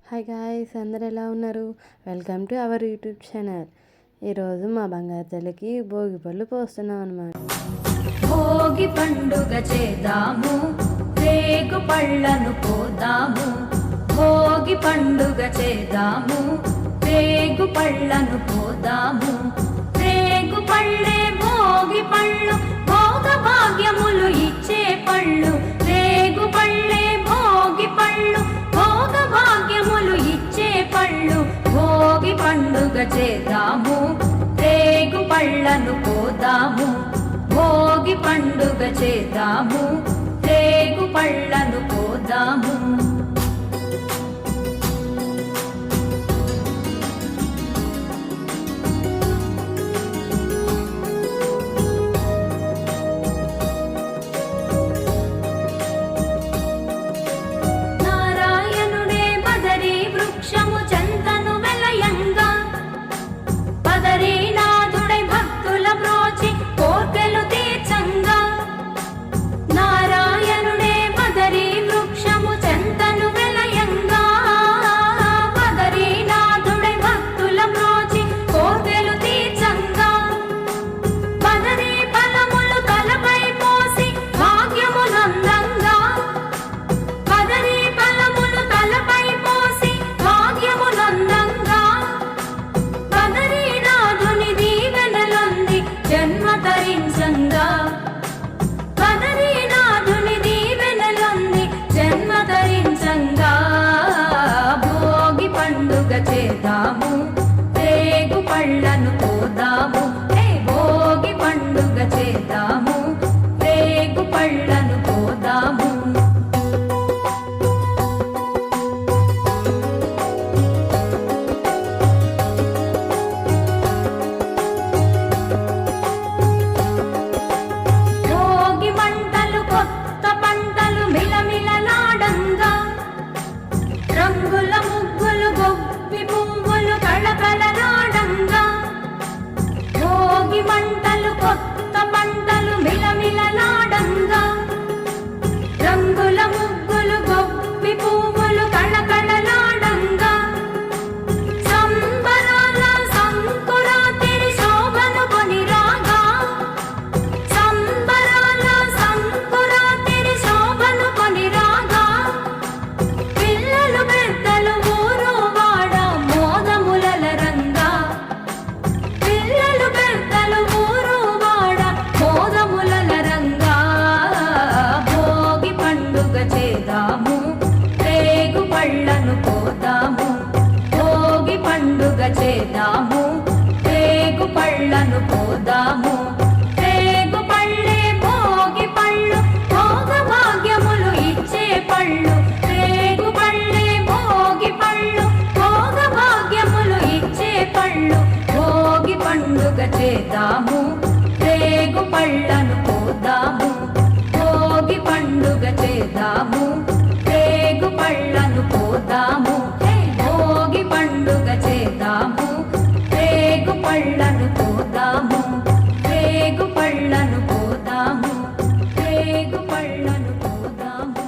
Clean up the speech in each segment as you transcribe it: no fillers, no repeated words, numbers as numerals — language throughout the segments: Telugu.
హాయ్ గాయ్స్, అందరు ఎలా ఉన్నారు? Welcome to our YouTube channel. ఈరోజు మా బంగారు తల్లికి భోగి పళ్ళు పోస్తున్నాం అన్నమాట. భోగి పండుగ చేద్దాము, రేగు పళ్ళను పోదాము. భోగి పండుగ చేద్దాము, రేగు పళ్ళను పోదాము. రేగు పళ్ళే భోగి పళ్ళు, భోగ భాగ్యములు ఇచ్చే పళ్ళు. రేగు పళ్ళే భోగి పళ్ళు, భోగ భాగ్యములు ఇచ్చే పళ్ళు. భోగి పండుగ చేద్దాము, రేగు పళ్ళను పోదాము. భోగి పండుగ చేద్దాము, రేగు పళ్ళను పోదాము. నారాయణుడే బదరీ వృక్షము చెంతను వెలయంగా, బదరీనాథుడై భక్తుల బ్రోచి కోర్కెలు తీర్చంగా. నారాయణుడే బదరీ వృక్షము చెంతను వెలయంగా, బదరీనాథుడై భక్తుల బ్రోచి కోర్కెలు తీర్చంగా. బదరీ ఫలములు తలపై పోసి భాగ్యమునందంగా, బదరీ ఫలములు తలపై పోసి భాగ్యమునందంగా. బదరీనాథుని దీవెనలొంది జన్మ తరించంగా, బదరీనాథుని దీవెనలొంది జన్మ తరించంగా. భోగి పండుగ చేద్దాము, రేగు పళ్ళను పోదాము. భోగి పండుగ చేద్దాము, రేగు పళ్ళను పోదాము. భోగి మంటలు కొత్త పంటలు మిలమిలలాడంగా, రంగుల ముగ్గులు గొబ్బి పువ్వులు కళకళలాడంగా. భోగి మంటలు కొత్త పంటలు మిలమిలలాడంగా, రంగుల ముగ్గులు గొబ్బి పువ్వులు కళకళలాడంగా. సంబరాల సంకురాతిరి శోభను కొనిరాగా, సంబరాల సంకురాతిరి శోభను కొనిరాగా. పిల్లలు పెద్దలు ఊరు వాడ మోదములలరంగా, పిల్లలు పెద్దలు ఊరు వాడ మోదములలరంగా. భోగి పండుగ చేద్దాము, రేగు పళ్ళను పోదాము. భోగి పండుగ చేద్దాము, రేగు పళ్ళను పోదాము. రేగు పళ్ళే భోగి పళ్ళు, భోగ భాగ్యములు ఇచ్చే పళ్ళు. రేగు పళ్ళే భోగి పళ్ళు, భోగ భాగ్యములు ఇచ్చే పళ్ళు. భోగి పండుగ చేద్దాము, రేగు పళ్ళను పోదాము. భోగి పండుగ చేద్దాము, రేగు పళ్ళను పోదాము. భోగి పండుగ చేద్దాము, రేగు పళ్ళను పోదాము. రేగు పళ్ళను పోదాము, రేగు పళ్ళను పోదాము.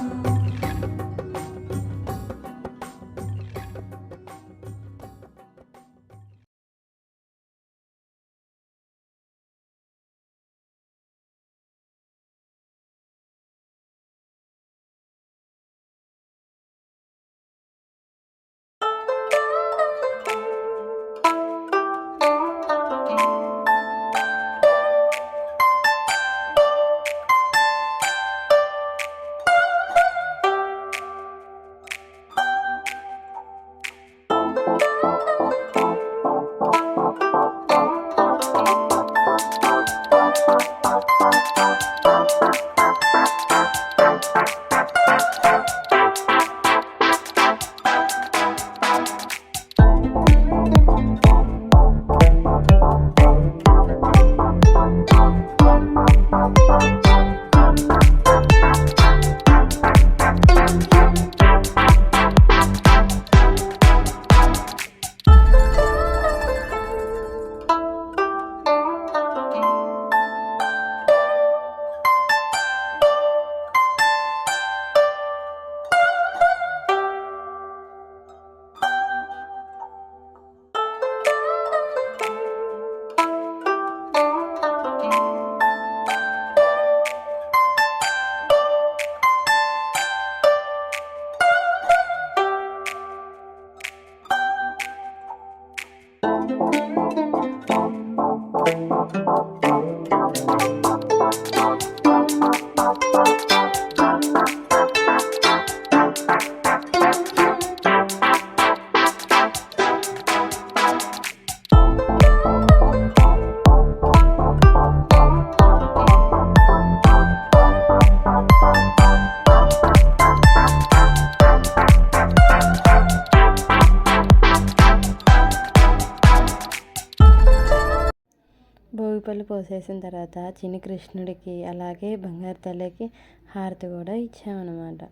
పళ్ళు పోసేసిన తర్వాత చిన్ని కృష్ణుడికి అలాగే బంగారు తల్లికి హారతి కూడా ఇచ్చామన్నమాట.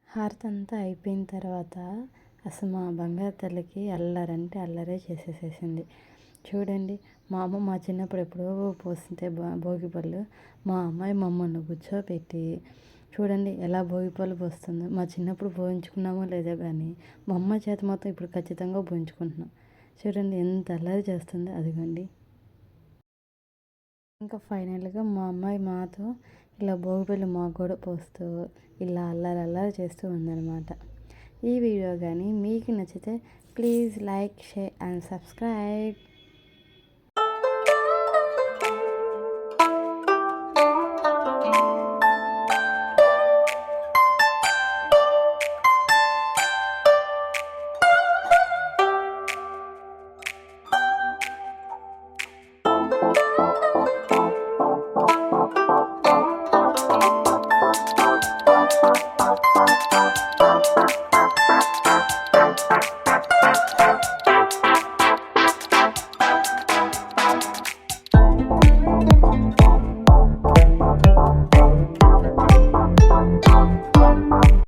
హారతి అంతా అయిపోయిన తర్వాత అసలు మా బంగారు తల్లికి అల్లరంటే అల్లరే చేసేసేసింది. చూడండి, మా అమ్మ మా చిన్నప్పుడు ఎప్పుడో పోస్తుంటే భోగి పళ్ళు మా అమ్మాయి మమ్మల్ని కూర్చోపెట్టి చూడండి ఎలా భోగి పళ్ళు పోస్తుందో. మా చిన్నప్పుడు పోయించుకున్నామో లేదో కానీ మా అమ్మ చేత మాత్రం ఇప్పుడు ఖచ్చితంగా పోయించుకుంటున్నాం. చూడండి ఎంత అల్లరి చేస్తుందో. అదిగోండి, ఇంకా ఫైనల్గా మా అమ్మాయి మాతో ఇలా భోగిపళ్ళు మాకు కూడా పోస్తూ ఇలా అల్లరి అల్లరి చేస్తూ ఉందన్నమాట. ఈ వీడియో కానీ మీకు నచ్చితే please like, share and subscribe.